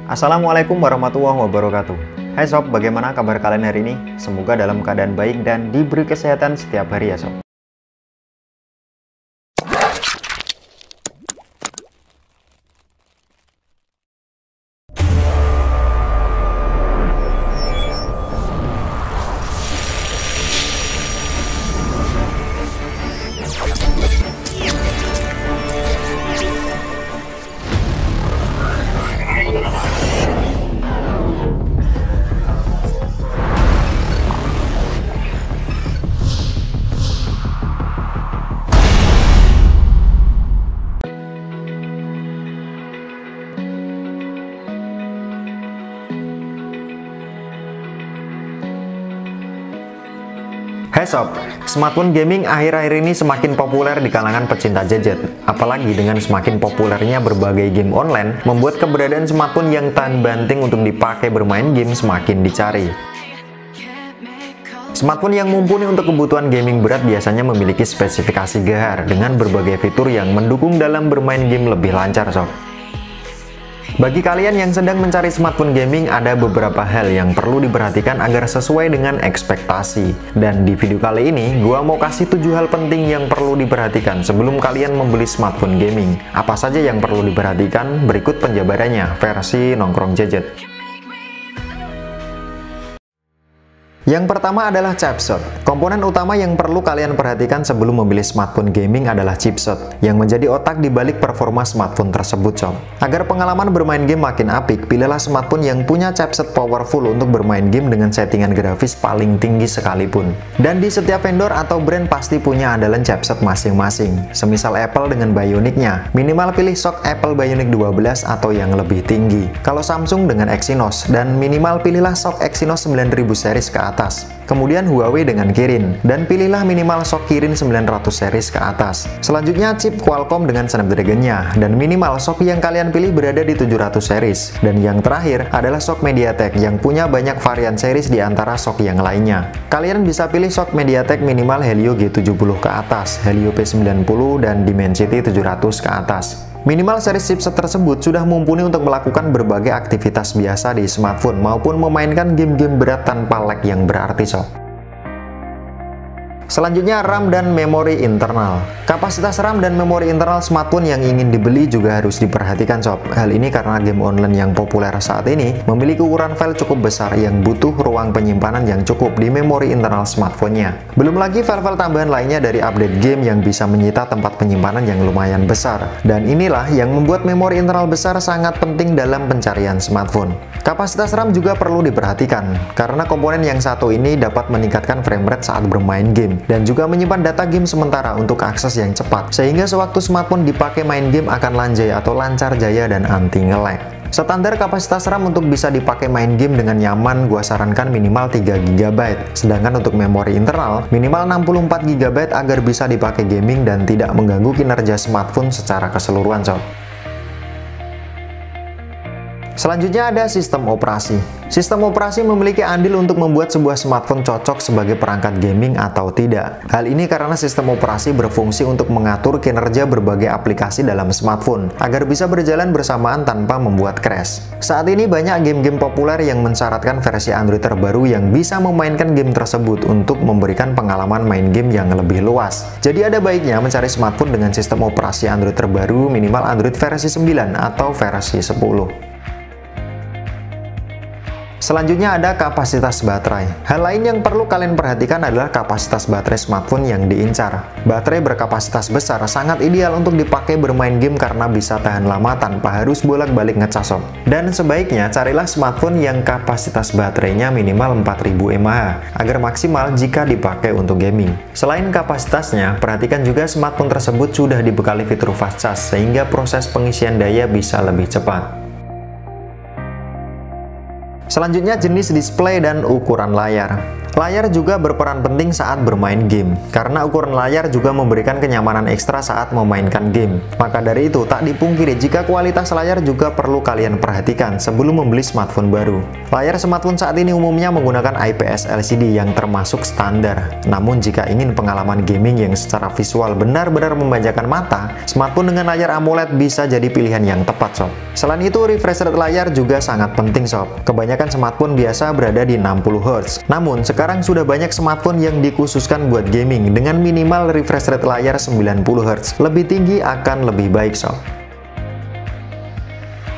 Assalamualaikum warahmatullahi wabarakatuh. Hai sob, bagaimana kabar kalian hari ini? Semoga dalam keadaan baik dan diberi kesehatan setiap hari ya sob. Hai sob, smartphone gaming akhir-akhir ini semakin populer di kalangan pecinta gadget. Apalagi dengan semakin populernya berbagai game online, membuat keberadaan smartphone yang tahan banting untuk dipakai bermain game semakin dicari. Smartphone yang mumpuni untuk kebutuhan gaming berat biasanya memiliki spesifikasi gahar dengan berbagai fitur yang mendukung dalam bermain game lebih lancar sob. Bagi kalian yang sedang mencari smartphone gaming, ada beberapa hal yang perlu diperhatikan agar sesuai dengan ekspektasi. Dan di video kali ini, gua mau kasih 7 hal penting yang perlu diperhatikan sebelum kalian membeli smartphone gaming. Apa saja yang perlu diperhatikan? Berikut penjabarannya, versi Nongkrong Gadget. Yang pertama adalah chipset. Komponen utama yang perlu kalian perhatikan sebelum memilih smartphone gaming adalah chipset, yang menjadi otak di balik performa smartphone tersebut sob. Agar pengalaman bermain game makin apik, pilihlah smartphone yang punya chipset powerful untuk bermain game dengan settingan grafis paling tinggi sekalipun. Dan di setiap vendor atau brand pasti punya andalan chipset masing-masing. Semisal Apple dengan Bionic-nya, minimal pilih SoC Apple Bionic 12 atau yang lebih tinggi. Kalau Samsung dengan Exynos, dan minimal pilihlah SoC Exynos 9000 series ke atas. Kemudian Huawei dengan Kirin, dan pilihlah minimal SoC Kirin 900 series ke atas. Selanjutnya chip Qualcomm dengan Snapdragon-nya, dan minimal SoC yang kalian pilih berada di 700 series. Dan yang terakhir adalah SoC MediaTek yang punya banyak varian series di antara SoC yang lainnya. Kalian bisa pilih SoC MediaTek minimal Helio G70 ke atas, Helio P90 dan Dimensity 700 ke atas. Minimal seri chipset tersebut sudah mumpuni untuk melakukan berbagai aktivitas biasa di smartphone maupun memainkan game-game berat tanpa lag yang berarti sob. Selanjutnya RAM dan memori internal. Kapasitas RAM dan memori internal smartphone yang ingin dibeli juga harus diperhatikan sob. Hal ini karena game online yang populer saat ini memiliki ukuran file cukup besar yang butuh ruang penyimpanan yang cukup di memori internal smartphone-nya. Belum lagi file-file tambahan lainnya dari update game yang bisa menyita tempat penyimpanan yang lumayan besar. Dan inilah yang membuat memori internal besar sangat penting dalam pencarian smartphone. Kapasitas RAM juga perlu diperhatikan karena komponen yang satu ini dapat meningkatkan framerate saat bermain game dan juga menyimpan data game sementara untuk akses yang cepat, sehingga sewaktu smartphone dipakai main game akan lanjai atau lancar jaya dan anti nge-lag. Standar kapasitas RAM untuk bisa dipakai main game dengan nyaman gua sarankan minimal 3 GB, sedangkan untuk memori internal minimal 64 GB agar bisa dipakai gaming dan tidak mengganggu kinerja smartphone secara keseluruhan sob. Selanjutnya ada sistem operasi. Sistem operasi memiliki andil untuk membuat sebuah smartphone cocok sebagai perangkat gaming atau tidak. Hal ini karena sistem operasi berfungsi untuk mengatur kinerja berbagai aplikasi dalam smartphone agar bisa berjalan bersamaan tanpa membuat crash. Saat ini banyak game-game populer yang mensyaratkan versi Android terbaru yang bisa memainkan game tersebut untuk memberikan pengalaman main game yang lebih luas. Jadi ada baiknya mencari smartphone dengan sistem operasi Android terbaru minimal Android versi 9 atau versi 10. Selanjutnya ada kapasitas baterai. Hal lain yang perlu kalian perhatikan adalah kapasitas baterai smartphone yang diincar. Baterai berkapasitas besar sangat ideal untuk dipakai bermain game karena bisa tahan lama tanpa harus bolak-balik ngecas sob. Dan sebaiknya carilah smartphone yang kapasitas baterainya minimal 4000 mAh agar maksimal jika dipakai untuk gaming. Selain kapasitasnya, perhatikan juga smartphone tersebut sudah dibekali fitur fast charge sehingga proses pengisian daya bisa lebih cepat. Selanjutnya jenis display dan ukuran layar. Layar juga berperan penting saat bermain game, karena ukuran layar juga memberikan kenyamanan ekstra saat memainkan game. Maka dari itu, tak dipungkiri jika kualitas layar juga perlu kalian perhatikan sebelum membeli smartphone baru. Layar smartphone saat ini umumnya menggunakan IPS LCD yang termasuk standar. Namun jika ingin pengalaman gaming yang secara visual benar-benar memanjakan mata, smartphone dengan layar AMOLED bisa jadi pilihan yang tepat, sob. Selain itu, refresh rate layar juga sangat penting, sob. Kebanyakan smartphone biasa berada di 60 Hz. Namun, sekarang sudah banyak smartphone yang dikhususkan buat gaming dengan minimal refresh rate layar 90 Hz. Lebih tinggi akan lebih baik, sob.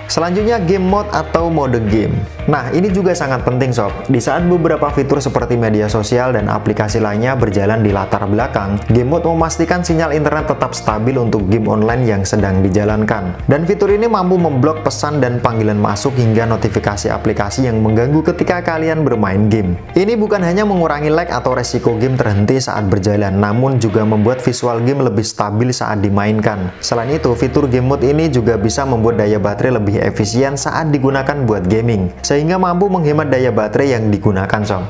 Selanjutnya, game mode atau mode game. Nah, ini juga sangat penting, sob. Di saat beberapa fitur seperti media sosial dan aplikasi lainnya berjalan di latar belakang, game mode memastikan sinyal internet tetap stabil untuk game online yang sedang dijalankan. Dan fitur ini mampu memblok pesan dan panggilan masuk hingga notifikasi aplikasi yang mengganggu ketika kalian bermain game. Ini bukan hanya mengurangi lag atau resiko game terhenti saat berjalan, namun juga membuat visual game lebih stabil saat dimainkan. Selain itu, fitur game mode ini juga bisa membuat daya baterai lebih efisien saat digunakan buat gaming, sehingga mampu menghemat daya baterai yang digunakan, sob.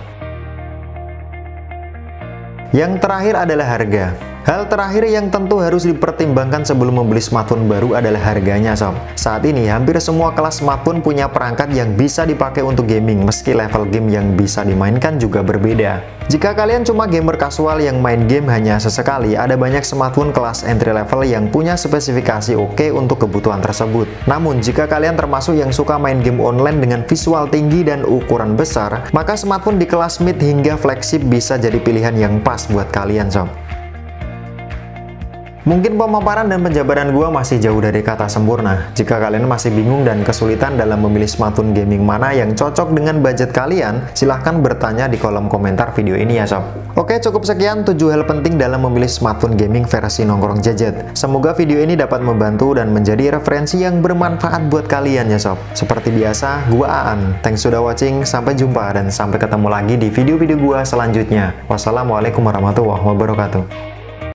Yang terakhir adalah harga. Hal terakhir yang tentu harus dipertimbangkan sebelum membeli smartphone baru adalah harganya, sob. Saat ini, hampir semua kelas smartphone punya perangkat yang bisa dipakai untuk gaming, meski level game yang bisa dimainkan juga berbeda. Jika kalian cuma gamer kasual yang main game hanya sesekali, ada banyak smartphone kelas entry level yang punya spesifikasi oke untuk kebutuhan tersebut. Namun, jika kalian termasuk yang suka main game online dengan visual tinggi dan ukuran besar, maka smartphone di kelas mid hingga flagship bisa jadi pilihan yang pas buat kalian, sob. Mungkin pemaparan dan penjabaran gua masih jauh dari kata sempurna. Jika kalian masih bingung dan kesulitan dalam memilih smartphone gaming mana yang cocok dengan budget kalian, silahkan bertanya di kolom komentar video ini ya, sob. Oke, cukup sekian 7 hal penting dalam memilih smartphone gaming versi nongkrong gadget. Semoga video ini dapat membantu dan menjadi referensi yang bermanfaat buat kalian ya, sob. Seperti biasa, gua Aan. Thanks sudah watching, sampai jumpa dan sampai ketemu lagi di video-video gua selanjutnya. Wassalamualaikum warahmatullahi wabarakatuh.